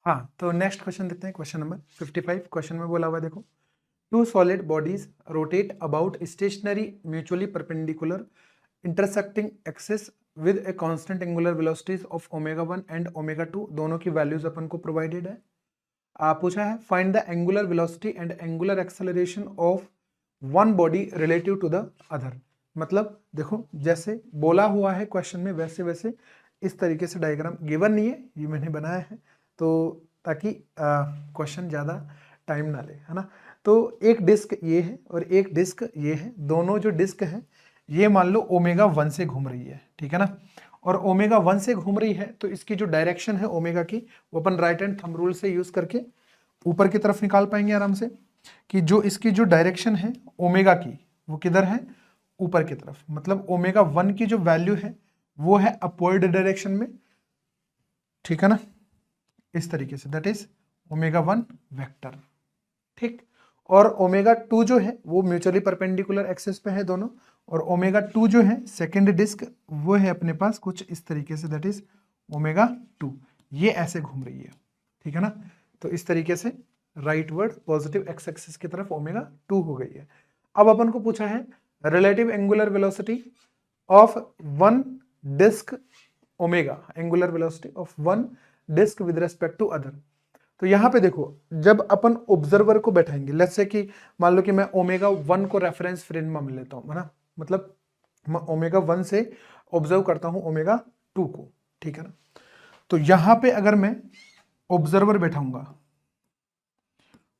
हाँ, तो next question देखते हैं, क्वेश्चन नंबर 55। क्वेश्चन में बोला हुआ है, देखो, two solid bodies rotate about stationary mutually perpendicular intersecting axis with a constant angular velocities of omega 1 and omega 2, दोनों की वैल्यूज अपन को प्रोवाइडेड है। पूछा है find the angular velocity and angular acceleration of one body relative to the other. मतलब देखो, जैसे बोला हुआ है क्वेश्चन में वैसे वैसे इस तरीके से डायग्राम गिवन नहीं है, ये मैंने बनाया है तो ताकि क्वेश्चन ज़्यादा टाइम ना ले, है ना। तो एक डिस्क ये है और एक डिस्क ये है, दोनों जो डिस्क है ये मान लो ओमेगा 1 से घूम रही है, ठीक है ना। और ओमेगा 1 से घूम रही है तो इसकी जो डायरेक्शन है ओमेगा की, वो अपन राइट हैंड थंब रूल से यूज करके ऊपर की तरफ निकाल पाएंगे आराम से, कि जो इसकी जो डायरेक्शन है ओमेगा की वो किधर है, ऊपर की तरफ। मतलब ओमेगा 1 की जो वैल्यू है वो है अपवर्ड डायरेक्शन में, ठीक है ना, इस तरीके से, दैट इज ओमेगा 1 वेक्टर, ठीक। और ओमेगा 2 जो है वो म्यूचुअली परपेंडिकुलर एक्सिस पे है दोनों, और ओमेगा 2 जो है सेकेंड डिस्क वो है अपने पास कुछ इस तरीके से, दैट इज ओमेगा 2, ये ऐसे घूम रही है, ठीक है ना। तो इस तरीके से right word positive x axis की तरफ ओमेगा 2 हो गई है। अब अपन को पूछा है relative angular velocity of one disc omega, angular velocity of one disc with respect to other. तो यहां पे देखो, जब अपन ऑब्जर्वर को बैठाएंगे, लेट्स से कि मान लो कि मैं ओमेगा 1 को रेफरेंस फ्रेम में लेता हूं, है ना, मतलब मैं ओमेगा 1 से ऑब्जर्व करता हूं ओमेगा 2 को, ठीक है ना। तो यहां पे अगर मैं ऑब्जर्वर बैठाऊंगा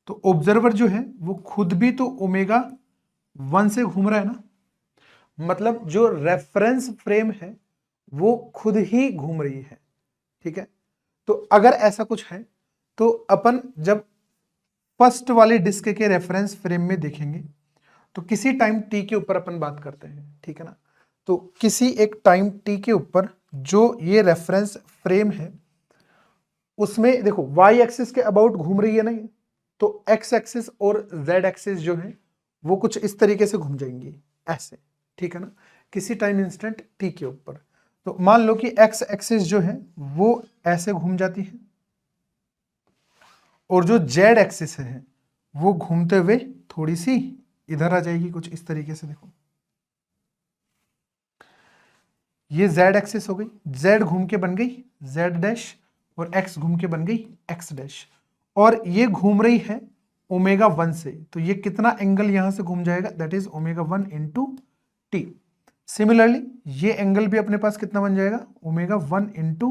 तो ऑब्जर्वर जो है वो खुद भी तो ओमेगा 1 से घूम रहा है ना, मतलब जो रेफरेंस फ्रेम है वो खुद ही घूम रही है, ठीक है। तो अगर ऐसा कुछ है तो अपन जब फर्स्ट वाले डिस्क के रेफरेंस फ्रेम में देखेंगे तो किसी टाइम टी के ऊपर अपन बात करते हैं, ठीक है ना। तो किसी एक टाइम टी के ऊपर जो ये रेफरेंस फ्रेम है उसमें देखो वाई एक्सिस के अबाउट घूम रही है ना ये, तो एक्स एक्सिस और जेड एक्सिस जो है वो कुछ इस तरीके से घूम जाएंगी ऐसे, ठीक है ना, किसी टाइम इंस्टेंट टी के ऊपर। तो मान लो कि एक्स एक्सिस जो है वो ऐसे घूम जाती है और जो जेड एक्सिस है वो घूमते हुए थोड़ी सी इधर आ जाएगी कुछ इस तरीके से। देखो ये जेड एक्सिस हो गई, जेड घूम के बन गई जेड डैश और एक्स घूम के बन गई एक्स डैश, और ये घूम रही है ओमेगा 1 से, तो ये कितना एंगल यहां से घूम जाएगा, that is omega 1 into T. Similarly ये एंगल भी अपने पास कितना बन जाएगा, ओमेगा 1 इंटू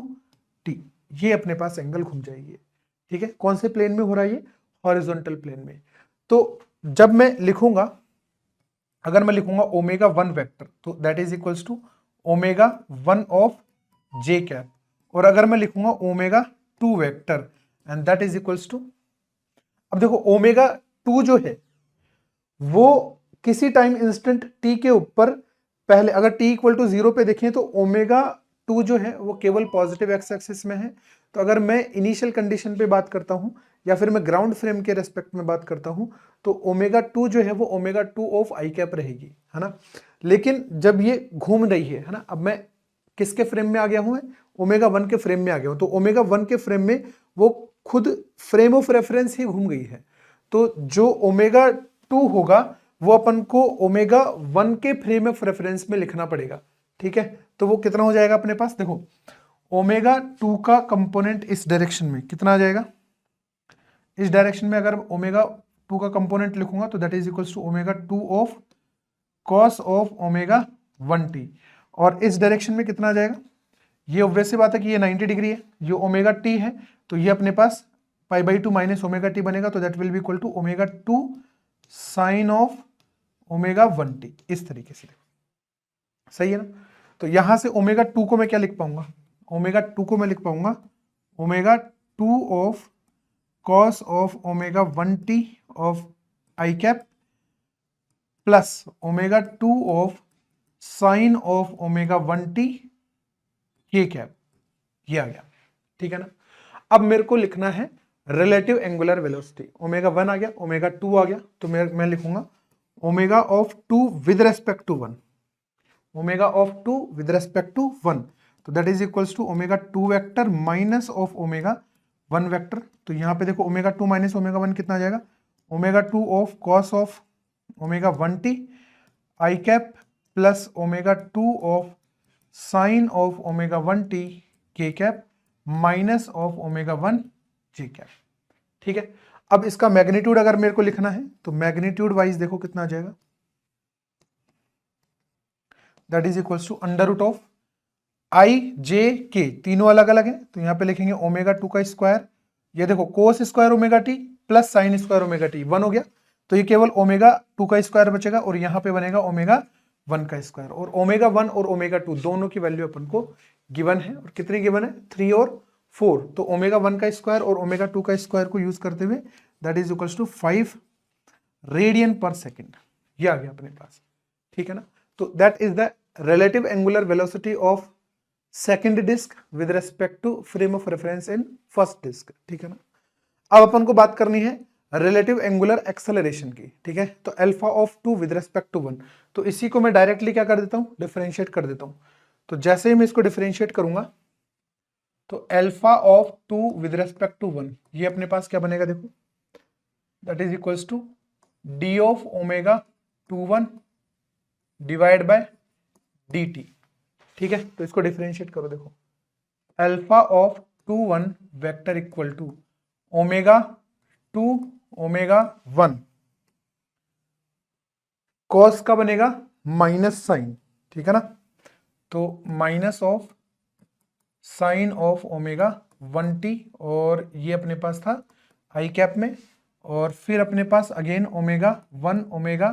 टी, ये अपने पास एंगल घूम जाएगी, ठीक है। कौन से प्लेन में हो रहा है ये, हॉरिजॉन्टल प्लेन में। तो जब मैं लिखूंगा, अगर मैं लिखूंगा ओमेगा 1 वेक्टर तो that is equals to omega 1 of J cap, और अगर मैं लिखूंगा omega 2 vector and that is equals to, अब देखो ओमेगा 2 जो है वो किसी टाइम इंस्टेंट टी के ऊपर, पहले अगर टी इक्वल टू 0 पे देखें तो ओमेगा 2 जो है वो केवल पॉजिटिव एक्स एक्सिस में है। तो अगर मैं इनिशियल कंडीशन पे बात करता हूं या फिर मैं ग्राउंड फ्रेम के रेस्पेक्ट में बात करता हूं तो ओमेगा 2 जो है वो ओमेगा 2 ऑफ आई कैप रहेगी, है ना। लेकिन जब ये घूम रही है ना, अब मैं किसके फ्रेम में आ गया हूं, ओमेगा 1 के फ्रेम में आ गया हूं, तो ओमेगा 1 के फ्रेम में वो खुद फ्रेम ऑफ रेफरेंस ही घूम गई है। तो जो ओमेगा 2 होगा वो अपन को ओमेगा 1 के फ्रेम ऑफ रेफरेंस में लिखना पड़ेगा, ठीक है। तो वो कितना हो जाएगा अपने पास, देखो ओमेगा 2 का कंपोनेंट इस डायरेक्शन में कितना आ जाएगा, इस डायरेक्शन में अगर ओमेगा 2 का कंपोनेंट लिखूंगा तो that is equals to omega 2 of cos of omega 1t, और इस डायरेक्शन में कितना आ जाएगा, ये ऑब्वियस सी बात है कि ये 90 डिग्री है, ये ओमेगा टी है, तो ये अपने पास pi by 2 minus omega t बनेगा, तो that will be equal to omega 2 sine of omega 1t, इस तरीके से। सही है ना। तो यहां से ओमेगा 2 को मैं क्या लिख पाऊंगा, ओमेगा 2 को मैं लिख पाऊंगा omega 2 of cos of omega 1t of I cap plus omega 2 of sine of omega 1t के कैप, ये आ गया, ठीक है ना। अब मेरे को लिखना है रिलेटिव एंगुलर वेलोसिटी, ओमेगा 1 आ गया, ओमेगा 2 आ गया, तो मैं लिखूंगा omega of 2 with respect to 1, omega of 2 with respect to 1, तो that is equals to omega 2 vector minus of omega one vector, तो यहाँ पे देखो ओमेगा 2 माइनस ओमेगा 1 कितना आ जाएगा, omega 2 of cos of omega 1t I cap plus omega 2 of sine of omega 1t के cap minus of omega 1 J cap. ठीक है, अब इसका मैग्नीट्यूड अगर मेरे को लिखना है तो मैग्नीट्यूड वाइज देखो कितना आ जाएगा, that is equals to under root of i j k, तीनों अलग अलग है तो यहां पे लिखेंगे ओमेगा 2 का स्क्वायर, ये देखो cos square omega T plus sine square omega T 1 हो गया, तो ये केवल ओमेगा 2 का स्क्वायर बचेगा और यहां पे बनेगा ओमेगा 1 का स्क्वायर, और ओमेगा 1 और ओमेगा 2 दोनों की वैल्यू अपन को गिवन है, और कितनी गिवन है 3 और 4, तो ओमेगा 1 का स्क्वायर और ओमेगा 2 का स्क्वायर को यूज करते हुए that is equals to 5 radian per second, ये आ गया अपने पास। ठीक है ना, तो that is the relative angular velocity of second disk with respect to frame of reference in first disk। ठीक है ना, अब अपन को बात करनी है relative angular acceleration की। ठीक है, तो alpha of 2 with respect to 1, तो इसी को मैं डायरेक्टली क्या कर देता हूं, डिफरेंशिएट कर देता हूं, तो जैसे ही मैं इसको डिफरेंशिएट करूंगा तो alpha of 2 with respect to 1 ये अपने पास क्या बनेगा, देखो that is equals to D of omega 21 divide by dt। ठीक है, तो इसको डिफरेंशिएट करो, देखो alpha of 21 vector equal to omega 2 omega 1 cos का बनेगा माइनस साइन। ठीक है ना, तो minus of sine of omega 1t, और ये अपने पास था आई कैप में, और फिर अपने पास अगेन ओमेगा 1 ओमेगा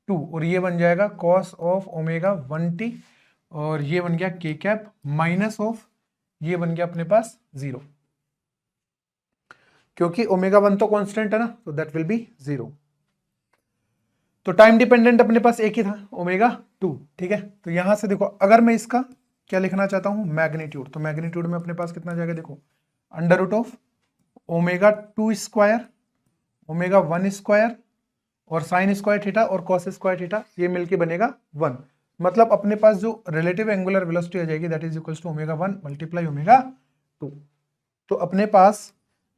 2, और ये बन जाएगा कॉस ऑफ ओमेगा 1t, और ये बन गया के कैप माइनस ऑफ, ये बन गया अपने पास 0, क्योंकि ओमेगा 1 तो कांस्टेंट है ना, तो दैट विल बी 0। तो टाइम डिपेंडेंट अपने पास एक ही था ओमेगा 2। ठीक है, तो यहां से देखो अगर मैं इसका क्या लिखना चाहता हूं मैग्नीट्यूड, तो मैग्नीट्यूड में अपने पास कितना जाएगा, देखो under root of omega 2 square omega 1 square और साइन स्क्वायर थीटा और कॉस स्क्वायर थीटा, ये मिलके बनेगा 1, मतलब अपने पास जो रिलेटिव एंगुलर वेलोसिटी आ जाएगी that is equals to omega 1 multiply omega 2। तो अपने पास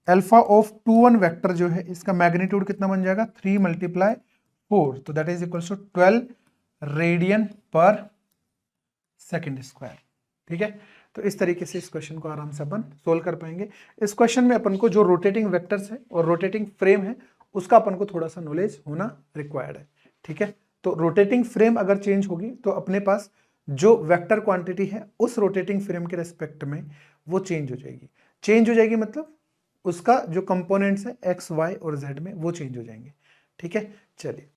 अल्फा ऑफ 21 वेक्टर जो है इसका मैग्नीट्यूड कितना बन जाएगा 3 मल्टीप्लाई 4, तो that is equals to 12 radian per second square. ठीक है, तो इस तरीके से इस क्वेश्चन को आराम से अपन सोल्व कर पाएंगे। इस क्वेश्चन में अपन को जो रोटेटिंग वेक्टर्स है और रोटेटिंग फ्रेम है उसका अपन को थोड़ा सा नॉलेज होना रिक्वायर्ड है। ठीक है, तो रोटेटिंग फ्रेम अगर चेंज होगी तो अपने पास जो वेक्टर क्वांटिटी है उस रोटेटिंग फ्रेम के रेस्पेक्ट में वो चेंज हो जाएगी। चेंज हो जाएगी मतलब उसका जो कंपोनेंट्स है एक्स वाई और जेड में वो चेंज हो जाएंगे। ठीक है, चलिए